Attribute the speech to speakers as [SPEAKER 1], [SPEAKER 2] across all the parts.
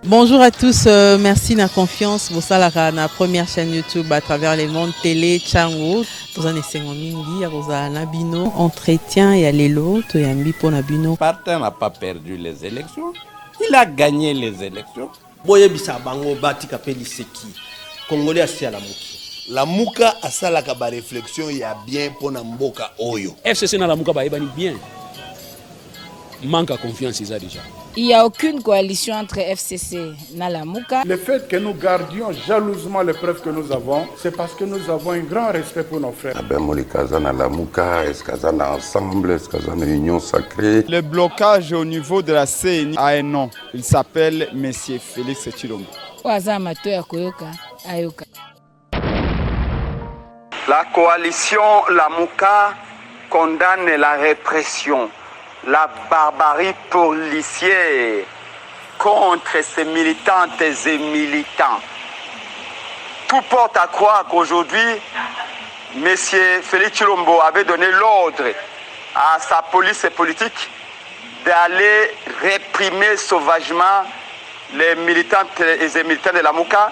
[SPEAKER 1] Bonjour à tous, merci de la confiance. Vous savez, la première chaîne YouTube à travers les mondes télé, Chango. Vous en essayez mingi, vous avez Nabino, entretien et Alelo, tu as mis pour Nabino.
[SPEAKER 2] Martin n'a pas perdu les élections, il a gagné les élections.
[SPEAKER 3] Boye bisa bango bati kapeli seki. Congolais asi à la muki.
[SPEAKER 4] La muka asala ka ba réflexion ya bien pour na mboka oyo.
[SPEAKER 5] FCC na la muka ba ebani bien. Manque à confiance ils a déjà.
[SPEAKER 6] Il n'y a aucune coalition entre FCC et Nalamuka.
[SPEAKER 7] Le fait que nous gardions jalousement les preuves que nous avons, c'est parce que nous avons un grand respect pour nos frères.
[SPEAKER 8] Union sacrée.
[SPEAKER 9] Le blocage au niveau de la CNI a un nom. Il s'appelle Monsieur Félix Tshilombo.
[SPEAKER 10] La coalition Lamuka condamne la répression, la barbarie policière contre ces militantes et militants. Tout porte à croire qu'aujourd'hui, M. Félix Tshilombo avait donné l'ordre à sa police politique d'aller réprimer sauvagement les militantes et les militants de la Mouka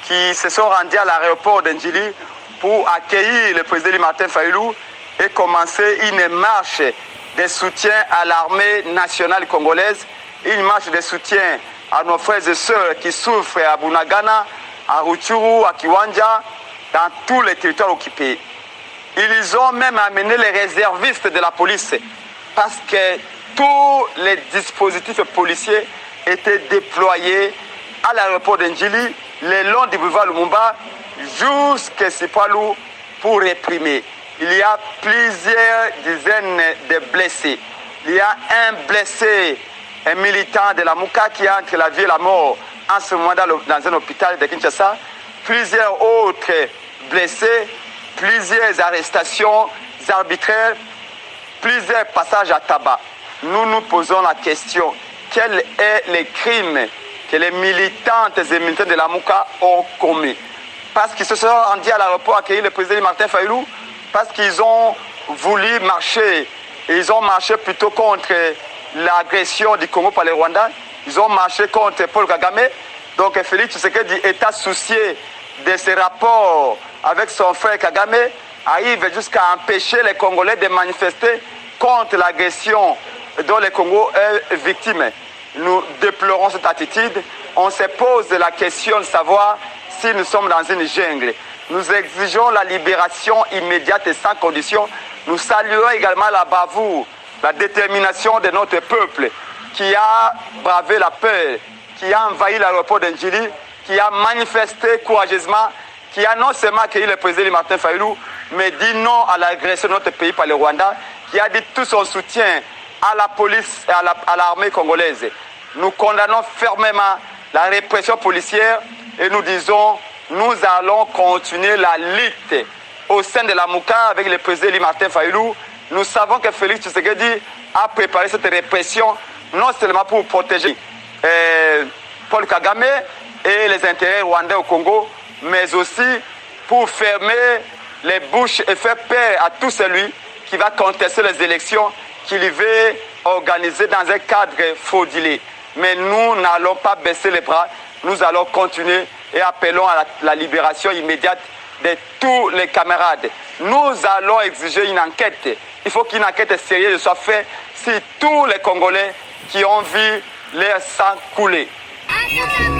[SPEAKER 10] qui se sont rendus à l'aéroport d'Ndjili pour accueillir le président Martin Fayulu et commencer une marche de soutien à l'armée nationale congolaise, une marche de soutien à nos frères et sœurs qui souffrent à Bunagana, à Rutshuru, à Kiwanja, dans tous les territoires occupés. Ils ont même amené les réservistes de la police parce que tous les dispositifs policiers étaient déployés à l'aéroport d'Ndjili, le long du boulevard Lumumba, jusqu'à Sipalou pour réprimer. Il y a plusieurs dizaines de blessés. Il y a un blessé, un militant de la Mouka qui est entre la vie et la mort en ce moment dans un hôpital de Kinshasa. Plusieurs autres blessés, plusieurs arrestations arbitraires, plusieurs passages à tabac. Nous nous posons la question, quel est le crime que les militantes et militants de la Mouka ont commis? Parce qu'ils se sont rendus à l'aéroport accueillir le président Martin Fayulu, parce qu'ils ont voulu marcher. Ils ont marché plutôt contre l'agression du Congo par les Rwandais. Ils ont marché contre Paul Kagame. Donc Félix Tshisekedi est associé de ces rapports avec son frère Kagame, arrive jusqu'à empêcher les Congolais de manifester contre l'agression dont le Congo est victime. Nous déplorons cette attitude. On se pose la question de savoir si nous sommes dans une jungle. Nous exigeons la libération immédiate et sans condition. Nous saluons également la bravoure, la détermination de notre peuple qui a bravé la peur, qui a envahi l'aéroport d'Ndjili, qui a manifesté courageusement, qui a non seulement accueilli le président Martin Fayulu, mais dit non à l'agression de notre pays par le Rwanda, qui a dit tout son soutien à la police et à l'armée congolaise. Nous condamnons fermement la répression policière et nous disons nous allons continuer la lutte au sein de la Mouka avec le président Martin Fayulu. Nous savons que Félix Tshisekedi a préparé cette répression non seulement pour protéger Paul Kagame et les intérêts rwandais au Congo, mais aussi pour fermer les bouches et faire peur à tout celui qui va contester les élections qu'il veut organiser dans un cadre frauduleux. Mais nous n'allons pas baisser les bras, nous allons continuer et appelons à la libération immédiate de tous les camarades. Nous allons exiger une enquête. Il faut qu'une enquête sérieuse soit faite sur tous les Congolais qui ont vu leur sang couler.
[SPEAKER 7] Thank you.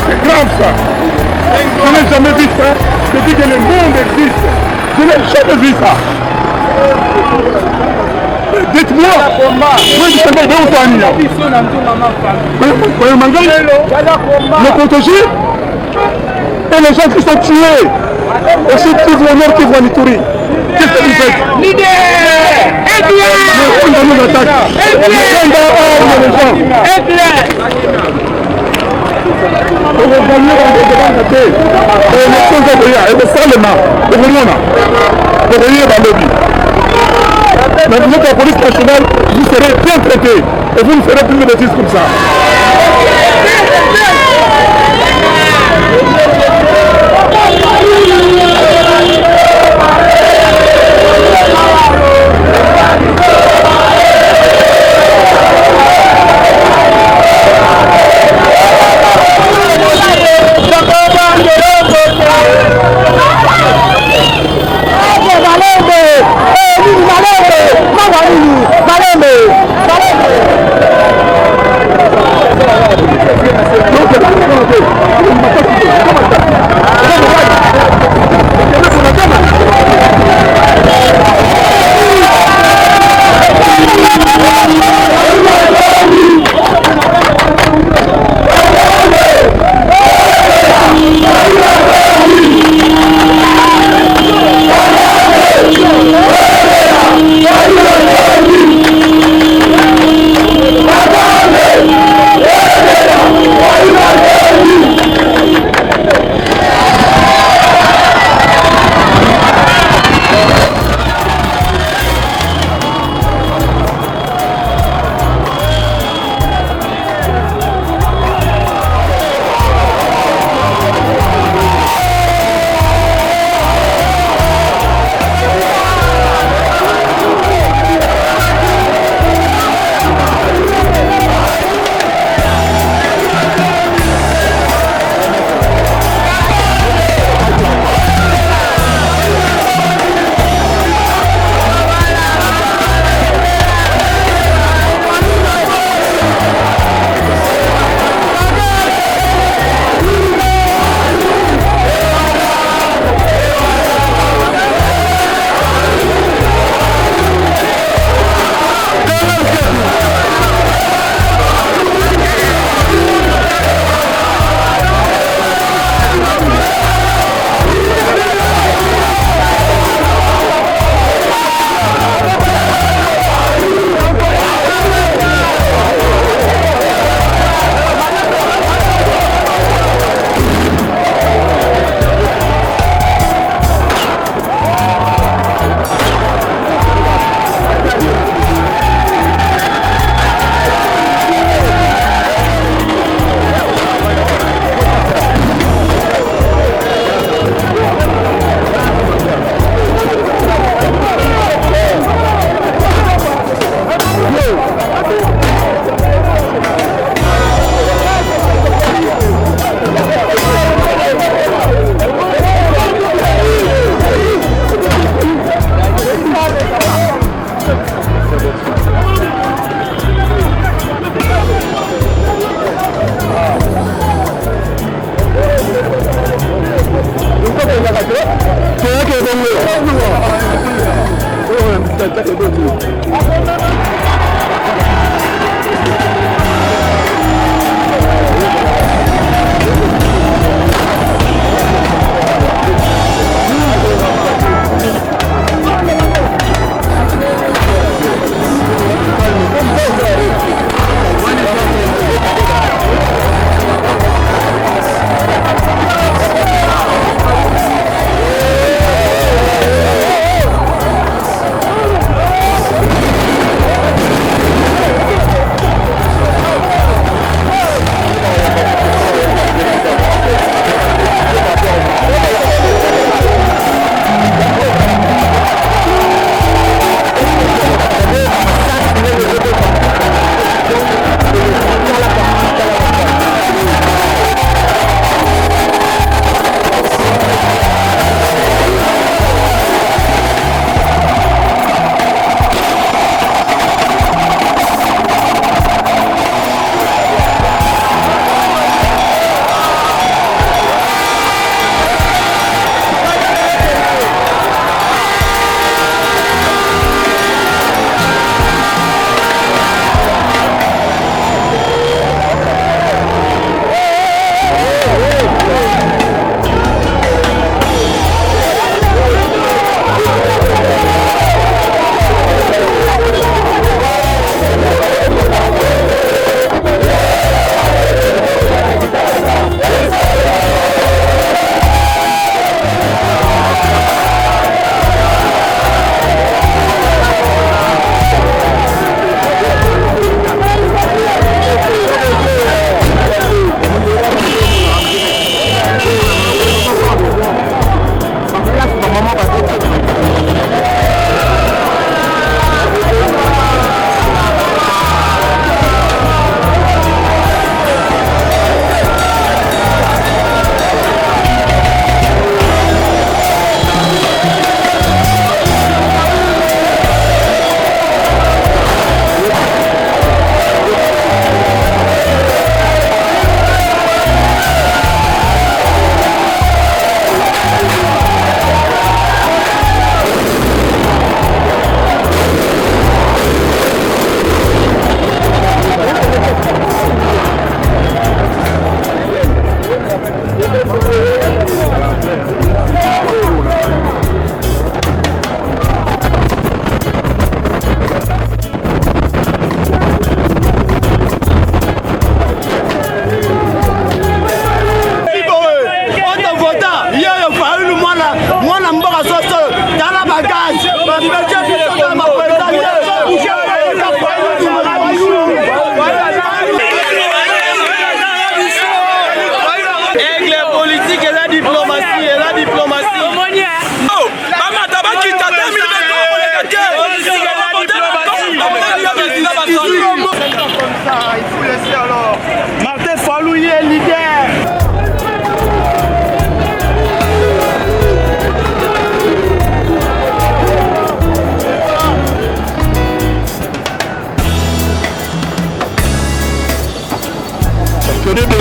[SPEAKER 7] C'est grave ça. Je n'ai jamais vu ça. Je dis que le monde existe. Je n'ai jamais vu ça. Dites-moi, le protégé et les gens qui sont tués. Aussi Kivu au nord, Kivu en Ituri. Qu'est-ce que vous faites? Nous attaque. Mais vous êtes la police nationale, vous serez bien traité et vous ne ferez plus de bêtises comme ça.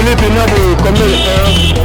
[SPEAKER 7] Philippe Nabo, combien de temps?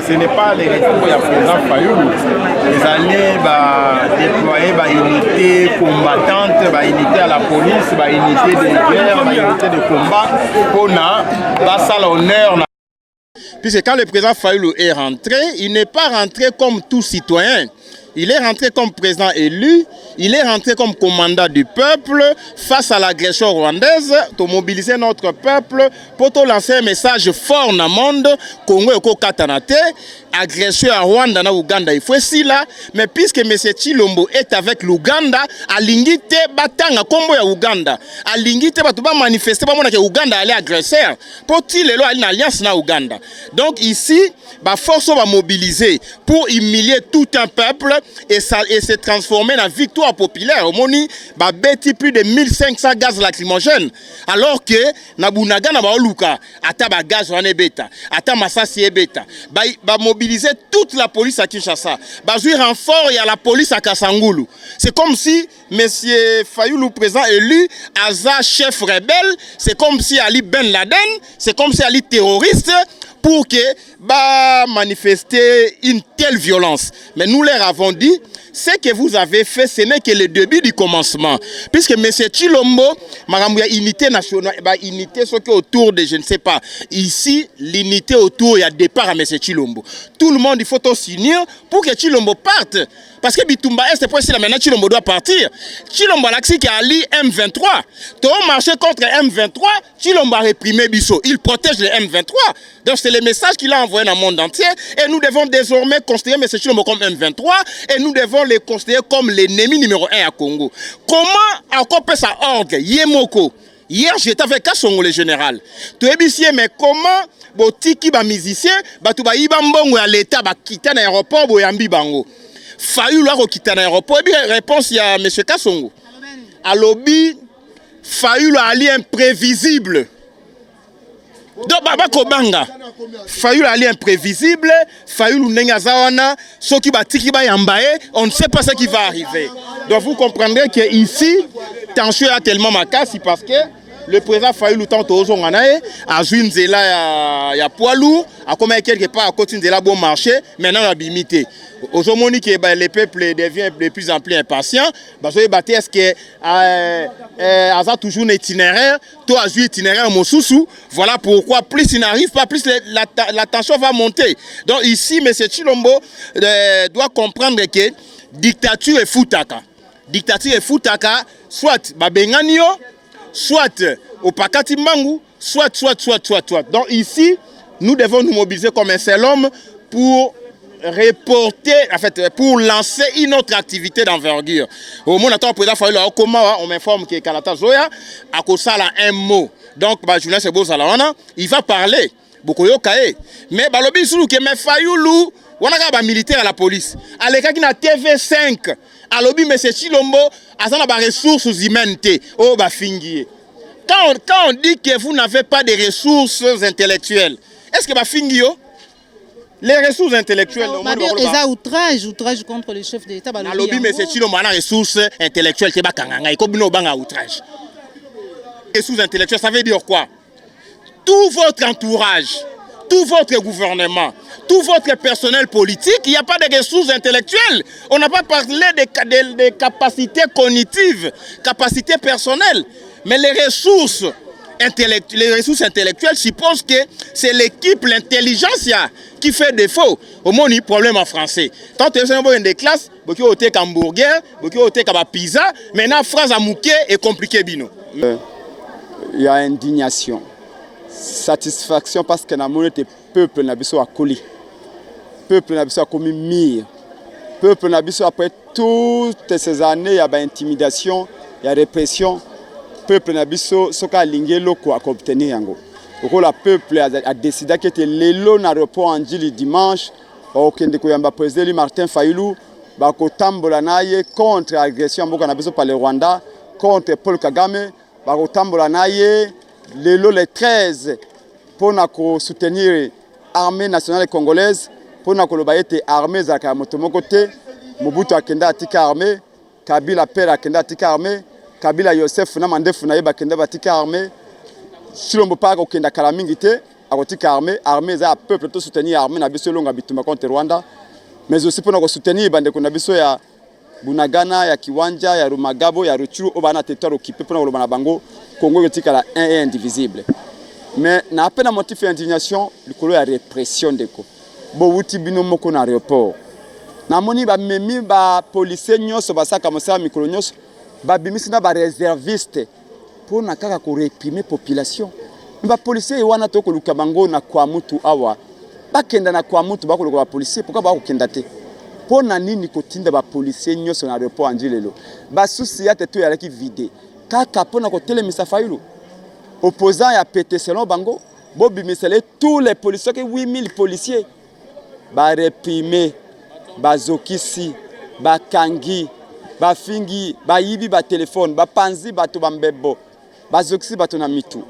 [SPEAKER 9] Ce n'est pas les recours du président Fayoulou. Les alliés déployer unité combattante, unité à la police, unité de guerre, unité de combat pour l'honneur.
[SPEAKER 11] Puisque quand le président Fayoulou est rentré, il n'est pas rentré comme tout citoyen. Il est rentré comme président élu, il est rentré comme commandant du peuple face à l'agression rwandaise, pour mobiliser notre peuple, pour lancer un message fort dans le monde, Congo et Katanate, agression à Rwanda na Uganda, il faut aussi là, mais puisque M. Chilombo est avec l'Ouganda, à l'ingité batanga Combo ya Uganda, à l'ingité batuba manifester, pas que Uganda allait agresseur, pour qu'il ait une alliance na Uganda. Donc ici, force va mobiliser pour humilier tout un peuple et se transformer en victoire populaire. Au Moni, bêti plus de 1500 gaz lacrymogènes. Alors que Nabunaga na Baoluka, ata gaz wane beta, ata masasi beta, mobiliser toute la police à Kinshasa. Bazui renfort et à la police à Kassangulu. C'est comme si M. Fayoulou, président élu, Aza chef rebelle, c'est comme si Ali Ben Laden, c'est comme si Ali terroriste, pour que manifester une telle violence. Mais nous leur avons dit, ce que vous avez fait, ce n'est que le début du commencement. Puisque M. Chilombo, il y a unité nationale, unité ce qui est autour de, je ne sais pas, ici, l'unité autour, il y a départ à M. Chilombo. Tout le monde, il faut s'unir pour que Chilombo parte. Parce que Bitumba Est, c'est pour ça maintenant Chilombo doit partir. Chilombo Laxi qui a allié M23. Tout marché contre M23, Chilombo a réprimé Bissot. Il protège les M23. Donc c'est le message qu'il a envoyé dans le monde entier. Et nous devons désormais considérer M. Chilombo comme M23. Et nous devons les considérer comme l'ennemi numéro 1 à Congo. Comment encore peut ça ordre Yemoko. Hier, j'étais avec Kassongo, le général. Tu es bien, mais comment botiki ba musicien, batu ba ibambongo ya l'état ba quitter l'aéroport bo yambi bango. Fayoulou a quitter l'aéroport. Et bien réponse il y a M. Kassongo. À lobby Fayoulou a allié imprévisible. Donc baba kobanga Fayulu ali imprévisible, Fayulu nengazawana, ceux qui batiki ba yambaye, on ne sait pas ce qui va arriver. Donc vous comprendrez que ici tension a tellement makasi parce que le président Fayulu tente aux Onganae, a joué une zéla ya poids lourd, a comme quelque part à côté de la bon marché, maintenant la bimité. Aujourd'hui que les peuples deviennent de plus en plus impatients, est-ce que a toujours un itinéraire, toi as joué itinéraire Mosusu, voilà pourquoi plus il n'arrive pas, plus la tension va monter. Donc ici, M. Chilombo doit comprendre que dictature est foutaka. Dictature est foutaka, soit Babenganio, soit au Pakati Mangu, soit. Donc ici, nous devons nous mobiliser comme un seul homme pour reporter, en fait, pour lancer une autre activité d'envergure. Au moment où président Fayulu on m'informe que Kalata Zoya a causé un mot. Donc, Julien Sebo Zalawana, il va parler. Bokoyo Kae. Mais Balobi Soulou que me Fayulu, on a un militaire à la police. À l'écart qui na TV5, à l'obi M. Chilombo, à ça des ressources humaines. Oh, Bafingi. Quand on dit que vous n'avez pas de ressources intellectuelles, est-ce que Bafingio? Les ressources intellectuelles.
[SPEAKER 12] Il y a outrage contre le chef de l'État.
[SPEAKER 11] Le lobby, mais c'est une ressources intellectuelles qui est outrage. Ressources intellectuelles, ça veut dire quoi? Tout votre entourage, tout votre gouvernement, tout votre personnel politique, il n'y a pas de ressources intellectuelles. On n'a pas parlé des capacités cognitives, capacités personnelles, mais les ressources intellectuelles supposent que c'est l'équipe, l'intelligence qui fait défaut. Au moins, il y a un problème en français. Tant que vous avez des classes, vous avez des hamburgers, vous avez des pizza, maintenant, la phrase à mouquer est compliquée.
[SPEAKER 13] Il y a indignation, satisfaction parce que le peuple n'a pas à coller. Le peuple n'a pas à commis mire. Le peuple n'a pas après toutes ces années, il y a intimidation, il y a répression. Le peuple n'a pas à obtenir. Le peuple a décidé que le l'aéroport en dimanche, le président Martin Fayulu va contre l'agression par le Rwanda, contre Paul Kagame, va le 13 pour soutenir l'armée nationale congolaise, pour que l'armée de Mobutu akenda atika armée, Kabila père akenda atika armée, Kabila Yosef na mandefu na yeba kenda batika armée. Chilombo pa okenda kala mingi te akotika armée za peuple to soutenir armée na biso longa bituma contre Rwanda, mais aussi pour nous soutenir bande ko na biso ya Bunagana, ya Kiwanja, ya Rumagabo, ya Ruchuru obana territoire occupé pour nous na bango Congo yotika la 1 et indivisible. Mais na peine motif d'indignation likolo ya répression deko. Bo wuti bino moko na aéroport. Na moni ba memi ba policier nyonso basaka mosala mikolo nyonso ba bimisi na ba réserviste pour na kaka ko réprimer population. Ba policier wana to ko luka bango na kwa mutu awa. Ba kenda na kwa mutu ba ko luka ba policier pourquoi ba ko kenda te. Pour na nini ko tinda ba policier nyonso na aéroport anjilelo. Ba souci ya te to ya ki vide. Kaka pona ko telemisa Fayulu. Opposant ya pété selon bango, bo bimisele tous les policiers que 8000 policiers ba réprimer ba zokisi ba kangi ba fingi ba yibi ba téléphone ba panzi ba to bambebo ba zokisi ba to na mitu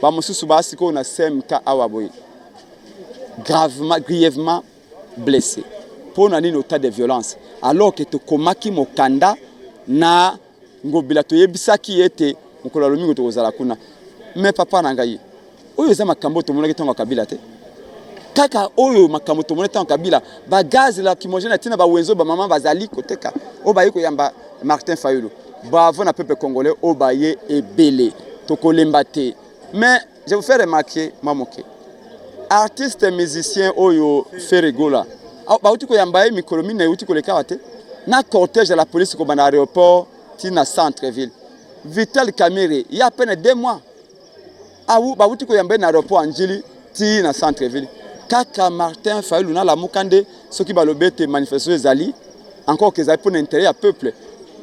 [SPEAKER 13] ba mosusu ba siko na SMK awaboy grièvement blessé pour na nini état de violence alors que to komaki mokanda na ngobila to yebisaki ete mukolo lomingo to kozala kuna mais papa na ngai oyo za makambo to monaki tonga Kabila te kaka oyo makambo to monaki tonga Kabila ba gaz la kimogène tina ba wenzo ba maman bazali koteka o ba yiko yamba Martin Fayulu ba vona peuple congolais o ba ye ebele to kolemba te. Mais je vous fais remarquer mamoke artiste musicien oyo Ferregola ba uti ko yamba mikolo mine uti ko leka te na cortège de la police ko bana aéroport tina centre-ville Vital Kamerhe il y a à peine 2 mois awu ba uti ko yamba na aéroport anjili tina centre-ville kaka Martin Fayulu na la mukande soki ba lobete manifestation ezali encore que ça pour l'intérêt à peuple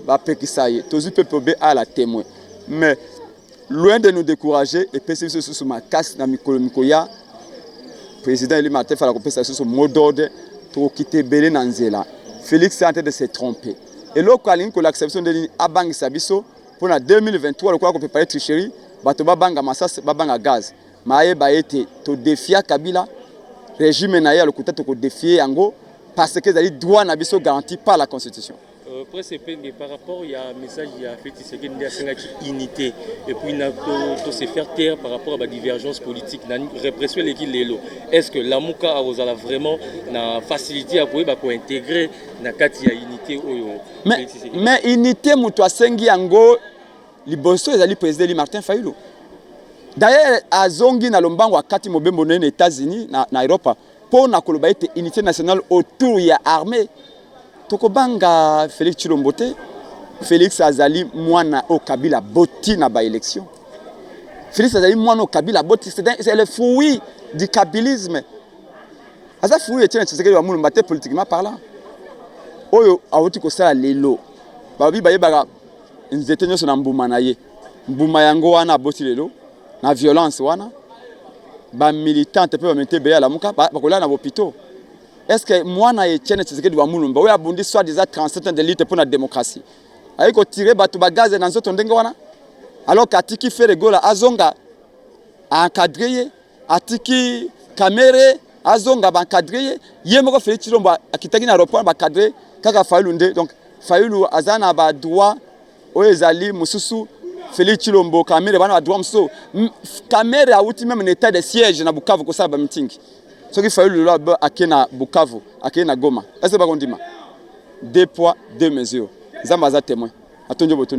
[SPEAKER 13] ba pekisaye tozu peuple be à la témoin. Mais loin de nous décourager et penser sur ma casse na mikolo mikoya président Eli Martin Fayulu ko penser sur mot d'ordre to quitter belé na nzela. Félix est en train de se tromper et localine ko l'acception de abangi sabiso pour na 2023 le quoi qu'on peut parler tricherie bato ba banga masas ba banga gaz maye ba été to défier Kabila régime na ya lokuta to ko défier yango parce que les droits na biso garantis par la constitution.
[SPEAKER 14] Par rapport il y a un message il y a fait c'est qu'il y a une unité et puis il faut se faire taire par rapport à la divergence politique la répression les lelo. Est-ce que la muka a vraiment na facilité à pouvoir intégrer na kati ya unité
[SPEAKER 13] mais unité muto asengi yango liboso ezali président li Martin Fayulu. D'ailleurs azongi na lombango akati mobembo na États-Unis na Europe pour na koloba ete unité nationale autour ya armée. Tokobanga Félix Tshilombo te. Félix azali mwana o Kabila boti na ba élection. Félix azali mwana o Kabila boti c'est le fruit du kabylisme. Aza fruit etien Tshisekedi wa mulumba te politiquement parlant. Oyo awoti ko sala lelo. Babi bayebaka nzete nyoso na mbuma na ye. Mbuma yango wana boti lelo na violence wana. Ba militante pe ba mete beya la muka ba kola na hôpital. Est-ce que moi na Etienne Tshisekedi wa mulumba oyo abundi soit déjà 37 ans de lutte pour la démocratie ayiko tirer batu ba gaz na nzoto ndenge wana alors qu'atiki fait gola azonga encadrer atiki camere azonga ba encadrer yemoko Félix Tshilombo akitaki na aéroport ba cadrer kaka Fayulu nde donc Fayulu azana ba droit oyo ezali mususu Félix Tshilombo camere bana ba droit mususu camere auti même en état de siège na Bukavu ko sala ba meeting. Ce qui fait le labo akena Bukavu, akena Goma. Est-ce que vous avez 2 poids, 2 mesures. Zamaza témoin. Attendez votre